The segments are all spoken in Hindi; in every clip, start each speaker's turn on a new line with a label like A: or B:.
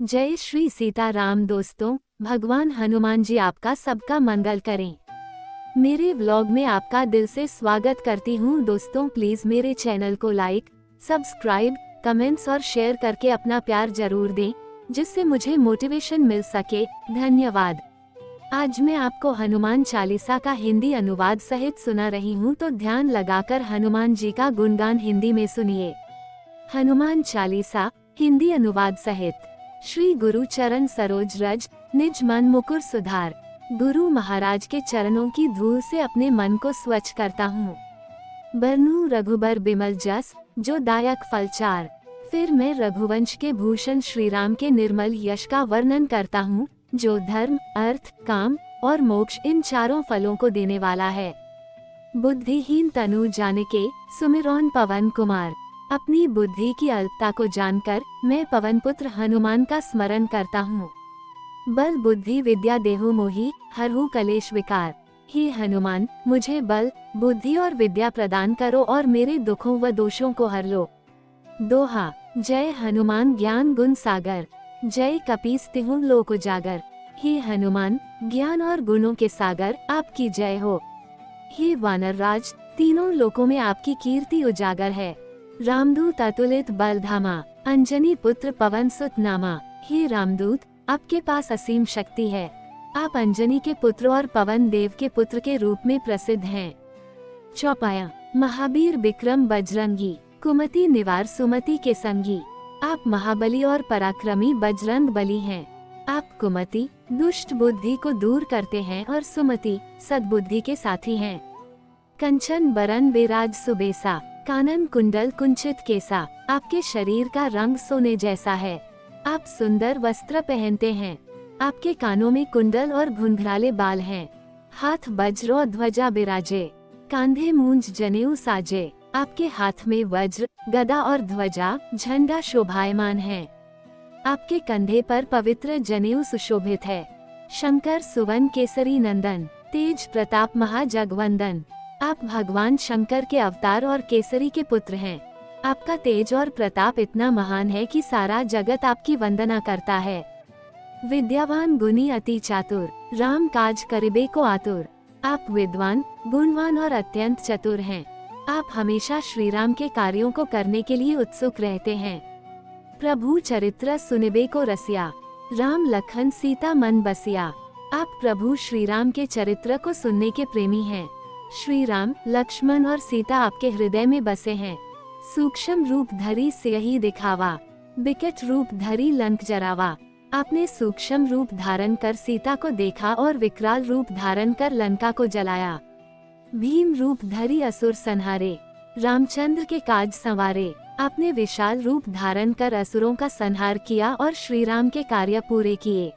A: जय श्री सीताराम दोस्तों, भगवान हनुमान जी आपका सबका मंगल करें। मेरे व्लॉग में आपका दिल से स्वागत करती हूँ। दोस्तों प्लीज मेरे चैनल को लाइक, सब्सक्राइब, कमेंट्स और शेयर करके अपना प्यार जरूर दें, जिससे मुझे मोटिवेशन मिल सके। धन्यवाद। आज मैं आपको हनुमान चालीसा का हिंदी अनुवाद सहित सुना रही हूँ, तो ध्यान लगाकर हनुमान जी का गुणगान हिंदी में सुनिए। हनुमान चालीसा हिंदी अनुवाद सहित। श्री गुरु चरण सरोज रज, निज मन मुकुर सुधार। गुरु महाराज के चरणों की धूल से अपने मन को स्वच्छ करता हूँ। बरनूं रघुबर बिमल जस, जो दायक फलचार। फिर मैं रघुवंश के भूषण श्री राम के निर्मल यश का वर्णन करता हूँ, जो धर्म, अर्थ, काम और मोक्ष इन चारों फलों को देने वाला है। बुद्धिहीन तनु जानिके, सुमिरौन पवन कुमार। अपनी बुद्धि की अल्पता को जानकर मैं पवन पुत्र हनुमान का स्मरण करता हूँ। बल बुद्धि विद्या देहु मोहि, हरहु कलेश विकार। हे हनुमान, मुझे बल, बुद्धि और विद्या प्रदान करो और मेरे दुखों व दोषों को हर लो। दोहा। जय हनुमान ज्ञान गुण सागर, जय कपीस तिहुँ लोक उजागर। हे हनुमान, ज्ञान और गुणों के सागर, आपकी जय हो। हे वानर राज, तीनों लोकों में आपकी कीर्ति उजागर है। रामदूत अतुलित बलधामा, अंजनी पुत्र पवन सुत नामा। हे रामदूत, आपके पास असीम शक्ति है। आप अंजनी के पुत्र और पवन देव के पुत्र के रूप में प्रसिद्ध हैं। चौपाया। महावीर विक्रम बजरंगी, कुमति निवार सुमति के संगी। आप महाबली और पराक्रमी बजरंग बली हैं। आप कुमति, दुष्ट बुद्धि को दूर करते हैं, और सुमति, सद्बुद्धि के साथी हैं। कंचन बरन बेराज सुबेसा, कानन कुंडल कुंचित केसा। आपके शरीर का रंग सोने जैसा है। आप सुंदर वस्त्र पहनते हैं। आपके कानों में कुंडल और घुंघराले बाल हैं। हाथ वज्र और ध्वजा बिराजे, कांधे मूंज जनेऊ साजे। आपके हाथ में वज्र, गदा और ध्वजा, झंडा शोभायमान है। आपके कंधे पर पवित्र जनेऊ सुशोभित है। शंकर सुवन केसरी नंदन, तेज प्रताप महाजगवंदन। आप भगवान शंकर के अवतार और केसरी के पुत्र हैं। आपका तेज और प्रताप इतना महान है कि सारा जगत आपकी वंदना करता है। विद्यावान गुणी अति चातुर, राम काज करिबे को आतुर। आप विद्वान, गुणवान और अत्यंत चतुर हैं। आप हमेशा श्री राम के कार्यों को करने के लिए उत्सुक रहते हैं। प्रभु चरित्र सुनिबे को रसिया, राम लखन सीता मन बसिया। आप प्रभु श्री राम के चरित्र को सुनने के प्रेमी हैं। श्री राम, लक्ष्मण और सीता आपके हृदय में बसे हैं। सूक्ष्म रूप धरी सियहि दिखावा, विकट रूप धरी लंक जरावा। आपने सूक्ष्म रूप धारण कर सीता को देखा और विकराल रूप धारण कर लंका को जलाया। भीम रूप धरी असुर संहारे, रामचंद्र के काज संवारे। आपने विशाल रूप धारण कर असुरों का संहार किया और श्री राम के कार्य पूरे किए।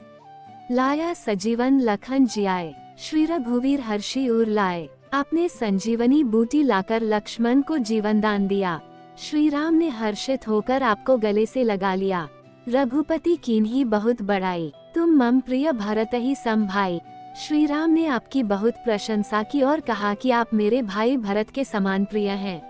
A: लाया सजीवन लखन जियाए, श्री रघुवीर हर्षि उर लाए। आपने संजीवनी बूटी लाकर लक्ष्मण को जीवन दान दिया। श्री राम ने हर्षित होकर आपको गले से लगा लिया। रघुपति कीन्ही बहुत बड़ाई, तुम मम प्रिय भरत ही सम भाई। श्री राम ने आपकी बहुत प्रशंसा की और कहा कि आप मेरे भाई भरत के समान प्रिय हैं।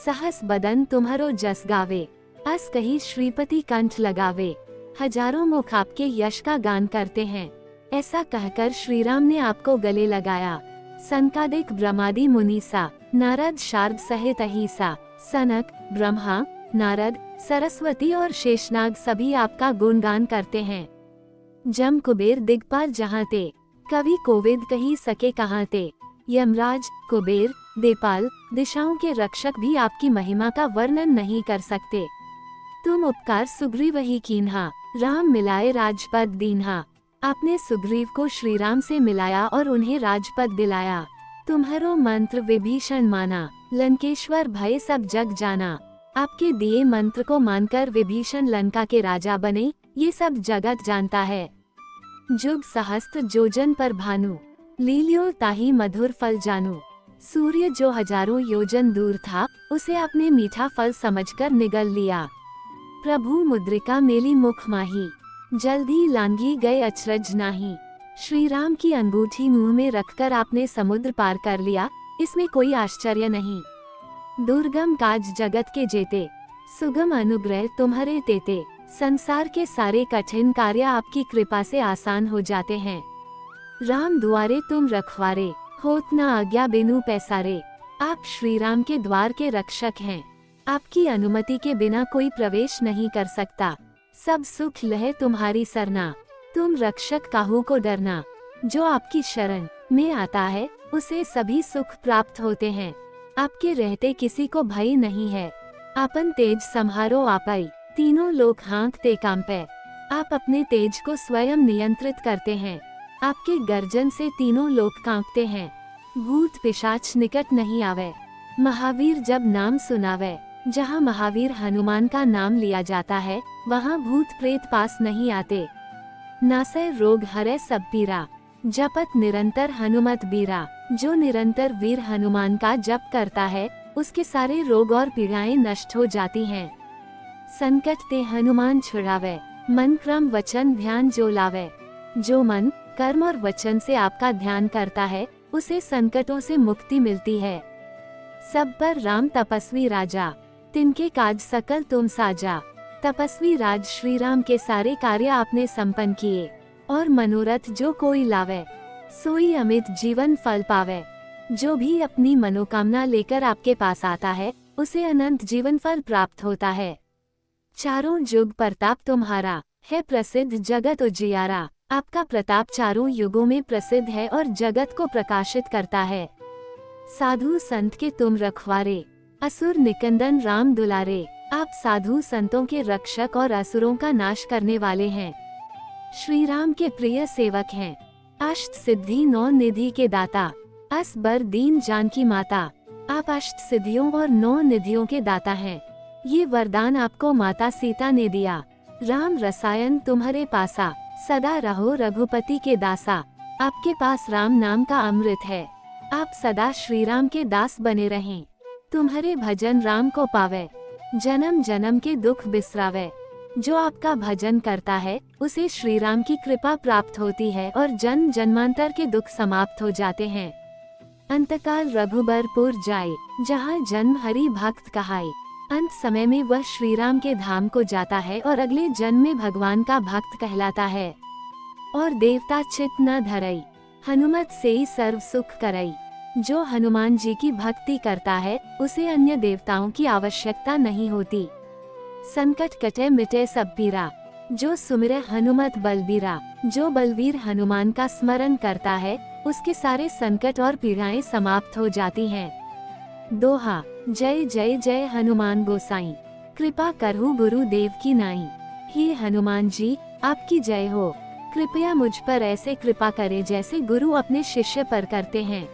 A: सहस बदन तुम्हारो जस गावे, अस कही श्रीपति कंठ लगावे। हजारों मुख आपके यश का गान करते हैं। ऐसा कहकर श्री राम ने आपको गले लगाया। सनकादिक ब्रह्मादि मुनीसा, नारद शारद सहित अहिसा। सनक, ब्रह्मा, नारद, सरस्वती और शेषनाग सभी आपका गुणगान करते हैं। जम कुबेर दिग्पाल जहाँ ते, कवि कोविद कही सके कहाँ ते। यमराज, कुबेर, देपाल, दिशाओं के रक्षक भी आपकी महिमा का वर्णन नहीं कर सकते। तुम उपकार सुग्रीव ही कीन्हा, राम मिलाए राजपद दीन्हा। आपने सुग्रीव को श्री राम से मिलाया और उन्हें राजपद दिलाया। तुम्हारो मंत्र विभीषण माना, लंकेश्वर भय सब जग जाना। आपके दिए मंत्र को मानकर विभीषण लंका के राजा बने, ये सब जगत जानता है। जुग सहस्त्र जोजन पर भानु, लीलियो ताही मधुर फल जानू। सूर्य जो हजारों योजन दूर था, उसे आपने मीठा फल समझकर निगल लिया। प्रभु मुद्रिका मेली मुख माही, जल्दी लांघी गए अचरज नाही। श्री राम की अंगूठी मुंह में रखकर आपने समुद्र पार कर लिया, इसमें कोई आश्चर्य नहीं। दुर्गम काज जगत के जेते, सुगम अनुग्रह तुम्हारे तेते। संसार के सारे कठिन कार्य आपकी कृपा से आसान हो जाते हैं। राम दुआरे तुम रखवारे, होत न आज्ञा बिनु पैसारे। आप श्री राम के द्वार के रक्षक हैं। आपकी अनुमति के बिना कोई प्रवेश नहीं कर सकता। सब सुख लहे तुम्हारी सरना, तुम रक्षक काहू को डरना। जो आपकी शरण में आता है उसे सभी सुख प्राप्त होते हैं। आपके रहते किसी को भय नहीं है। आपन तेज संहारो आपई, तीनों लोग हाँकते कांपे। आप अपने तेज को स्वयं नियंत्रित करते हैं। आपके गर्जन से तीनों लोग कांपते हैं। भूत पिशाच निकट नहीं आवे। महावीर जब नाम सुनावे, जहाँ महावीर हनुमान का नाम लिया जाता है वहाँ भूत प्रेत पास नहीं आते। नासै रोग हरै सब पीरा, जपत निरंतर हनुमत बीरा। जो निरंतर वीर हनुमान का जप करता है उसके सारे रोग और पीड़ाएं नष्ट हो जाती हैं। संकट ते हनुमान छुड़ावे, मन क्रम वचन ध्यान जो लावे। जो मन कर्म और वचन से आपका ध्यान करता है उसे संकटों से मुक्ति मिलती है। सब पर राम तपस्वी राजा, तिनके काज सकल तुम साजा। तपस्वी राज श्री राम के सारे कार्य आपने संपन्न किए, और मनोरथ जो कोई लावे सोई अमित जीवन फल पावे। जो भी अपनी मनोकामना लेकर आपके पास आता है उसे अनंत जीवन फल प्राप्त होता है। चारों युग प्रताप तुम्हारा, है प्रसिद्ध जगत उजियारा। आपका प्रताप चारों युगों में प्रसिद्ध है और जगत को प्रकाशित करता है। साधु संत के तुम रखवारे, असुर निकंदन राम दुलारे। आप साधु संतों के रक्षक और असुरों का नाश करने वाले हैं। श्री राम के प्रिय सेवक हैं। अष्ट सिद्धि नौ निधि के दाता, अस बर दीन जानकी माता। आप अष्ट सिद्धियों और 9 निधियों के दाता हैं। ये वरदान आपको माता सीता ने दिया। राम रसायन तुम्हारे पासा, सदा रहो रघुपति के दासा। आपके पास राम नाम का अमृत है। आप सदा श्री राम के दास बने रहें। तुम्हारे भजन राम को पावे, जन्म जन्म के दुख बिसरावे। जो आपका भजन करता है उसे श्री राम की कृपा प्राप्त होती है और जन्म जन्मांतर के दुख समाप्त हो जाते हैं। अंतकाल रघुबरपुर जाए, जहाँ जन्म हरि भक्त कहाए। अंत समय में वह श्री राम के धाम को जाता है और अगले जन्म में भगवान का भक्त कहलाता है। और देवता चित न धरई, हनुमत से ही सर्व सुख करई। जो हनुमान जी की भक्ति करता है उसे अन्य देवताओं की आवश्यकता नहीं होती। संकट कटे मिटे सब पीरा, जो सुमिरे हनुमत बलबीरा। जो बलवीर हनुमान का स्मरण करता है उसके सारे संकट और पीड़ाएं समाप्त हो जाती हैं। दोहा, जय जय जय हनुमान गोसाई, कृपा करहु गुरुदेव की नाई। हे हनुमान जी, आपकी जय हो। कृपया मुझ पर ऐसे कृपा करे जैसे गुरु अपने शिष्य पर करते हैं।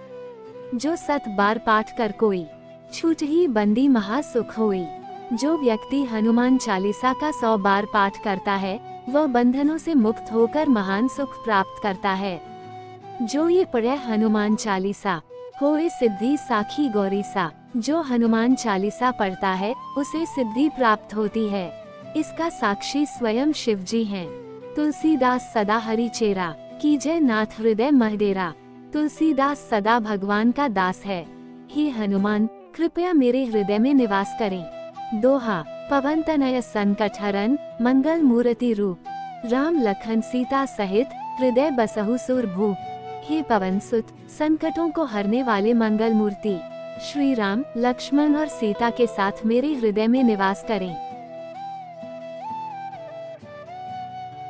A: जो 7 बार पाठ कर कोई, छूट ही बंदी महासुख होई। जो व्यक्ति हनुमान चालीसा का 100 बार पाठ करता है वह बंधनों से मुक्त होकर महान सुख प्राप्त करता है। जो ये पढ़े हनुमान चालीसा, होए सिद्धि साखी गौरीसा। जो हनुमान चालीसा पढ़ता है उसे सिद्धि प्राप्त होती है। इसका साक्षी स्वयं शिव जी हैं। तुलसीदास सदा हरि चेरा, कीजय नाथ हृदय महडेरा। तुलसीदास सदा भगवान का दास है। हे हनुमान, कृपया मेरे हृदय में निवास करें। दोहा, पवन तनय संकट हरन, मंगल मूर्ति रूप। राम लखन सीता सहित, हृदय बसहु सुर भूप। हे पवन सुत, संकटों को हरने वाले मंगल मूर्ति श्री राम, लक्ष्मण और सीता के साथ मेरे हृदय में निवास करें।